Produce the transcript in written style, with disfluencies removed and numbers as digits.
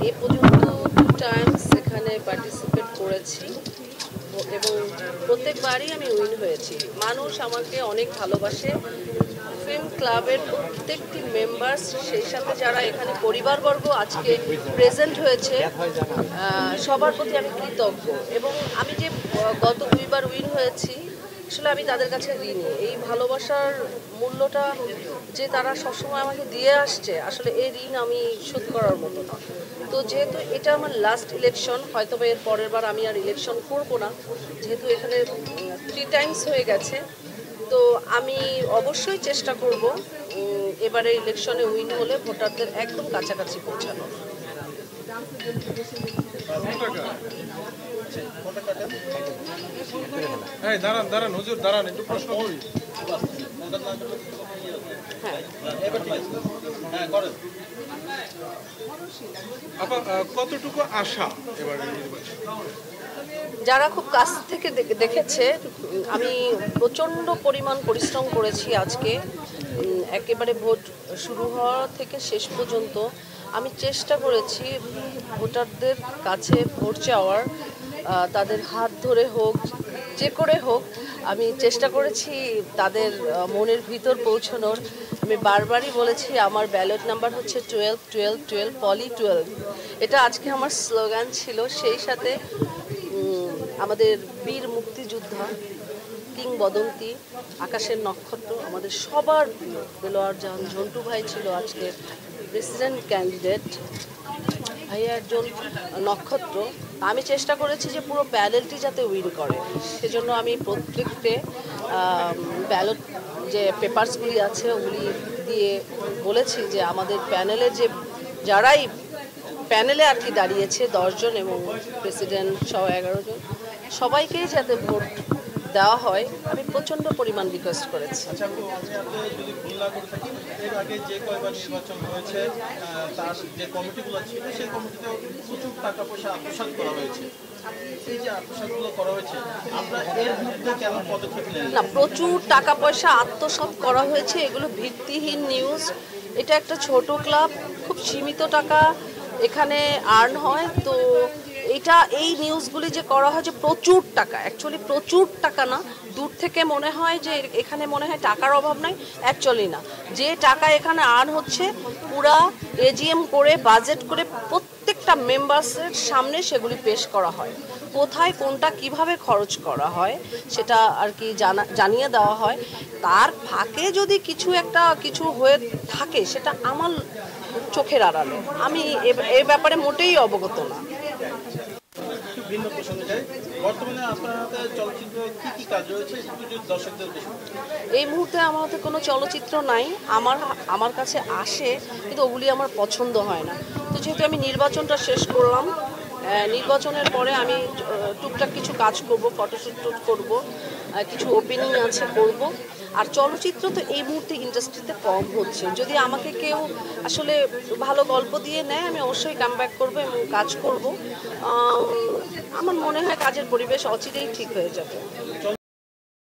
এ পর্যন্ত 2 টাইমস এখানে পার্টিসিপেট করেছি এবং প্রত্যেকবারই আমি উইন হয়েছি। মানুষ আমাকে অনেক ভালোবাসে। ফিল্ম ক্লাবের প্রত্যেকটি মেম্বার্স, সেই সাথে যারা এখানে পরিবারবর্গ আজকে প্রেজেন্ট হয়েছে, সবার প্রতি আমি কৃতজ্ঞ। এবং আমি যে গত 2 বার উইন হয়েছি, আসলে আমি তাদের কাছে ঋণী। এই ভালোবাসার মূল্যটা যে তারা সবসময় আমাকে দিয়ে আসছে, আসলে এই ঋণ আমি শোধ করার মতো না। তো যেহেতু এটা আমার লাস্ট ইলেকশন, হয়তো এর পরের বার আমি আর ইলেকশন করবো না, যেহেতু এখানে 3 টাইমস হয়ে গেছে। তো আমি অবশ্যই চেষ্টা করব এবারে ইলেকশনে উইন হলে ভোটারদের একদম কাছাকাছি পৌঁছানো। দাঁড়ান হুজুর, দাঁড়ান, একটু প্রশ্ন করি। কতটুকু আশা এবারে নির্বাচন? যারা খুব কাছ থেকে দেখেছে, আমি প্রচণ্ড পরিমাণ পরিশ্রম করেছি আজকে। একেবারে ভোট শুরু হওয়া থেকে শেষ পর্যন্ত আমি চেষ্টা করেছি ভোটারদের কাছে ভোট চাওয়ার, তাদের হাত ধরে হোক, যে করে হোক আমি চেষ্টা করেছি তাদের মনের ভিতর পৌঁছানোর। আমি বারবারই বলেছি আমার ব্যালট নাম্বার হচ্ছে 12 12 12 পলি 12। এটা আজকে আমার স্লোগান ছিল। সেই সাথে আমাদের বীর মুক্তিযোদ্ধা, কিংবদন্তি, আকাশের নক্ষত্র, আমাদের সবার প্রিয় দেলোয়ার জাহান ঝন্টু ভাই ছিল আজকে প্রেসিডেন্ট ক্যান্ডিডেট। ভাইয়া একজন নক্ষত্র। আমি চেষ্টা করেছি যে পুরো প্যানেলটি যাতে উইন করে, সেজন্য আমি প্রত্যেককে ব্যালট যে পেপারসগুলি আছে ওগুলি দিয়ে বলেছি যে আমাদের প্যানেলে যে যারাই প্যানেলে আর কি দাঁড়িয়েছে 10 জন এবং প্রেসিডেন্ট সহ 11 জন, সবাইকেই যাতে ভোট দেওয়া হয় আমি প্রচণ্ড পরিমাণ রিকোয়েস্ট করেছি। এর আগে যে কয়বার নির্বাচন হয়েছে তার যে কমিটিগুলো ছিল সেই কমিটিতে প্রচুর টাকা পয়সা আত্মসাৎ করা হয়েছে। এই যে আত্মসাৎগুলো করা হয়েছে, আমরা এর বিরুদ্ধে কেন পদক্ষেপ নেন না? প্রচুর টাকা পয়সা আত্মসাৎ করা হয়েছে, এগুলো ভিত্তিহীন নিউজ। এটা একটা ছোট ক্লাব, খুব সীমিত টাকা এখানে আর্ন হয়। তো এই নিউজগুলি যে করা হয় যে প্রচুর টাকা, অ্যাকচুয়ালি প্রচুর টাকা না। দূর থেকে মনে হয় যে এখানে মনে হয় টাকার অভাব নাই, অ্যাকচুয়ালি না। যে টাকা এখানে আর্ন হচ্ছে পুরা এজিএম করে বাজেট করে প্রত্যেকটা মেম্বার্সের সামনে সেগুলি পেশ করা হয়। কোথায় কোনটা কিভাবে খরচ করা হয় সেটা আর কি জানিয়ে দেওয়া হয়। তার ফাঁকে যদি কিছু হয়ে থাকে সেটা আমার চোখের আড়ালে, আমি এ ব্যাপারে মোটেই অবগত না। ভিন্ন প্রসঙ্গে যাই, বর্তমানে আপনার হাতে চলচ্চিত্র কি কাজ রয়েছে দর্শকদের? এই মুহূর্তে আমার হাতে কোনো চলচ্চিত্র নাই। আমার কাছে আসে, কিন্তু ওগুলি আমার পছন্দ হয় না। তো যেহেতু আমি নির্বাচনটা শেষ করলাম, নির্বাচনের পরে আমি টুকটাক কিছু কাজ করব, ফটোশ্যুট করব, কিছু ওপেনিং আছে করব। আর চলচ্চিত্র তো এই মুহূর্তে ইন্ডাস্ট্রিতে কম হচ্ছে। যদি আমাকে কেউ আসলে ভালো গল্প দিয়ে নেয়, আমি অবশ্যই কামব্যাক করব এবং কাজ করব। আমার মনে হয় কাজের পরিবেশ অচিরেই ঠিক হয়ে যাবে।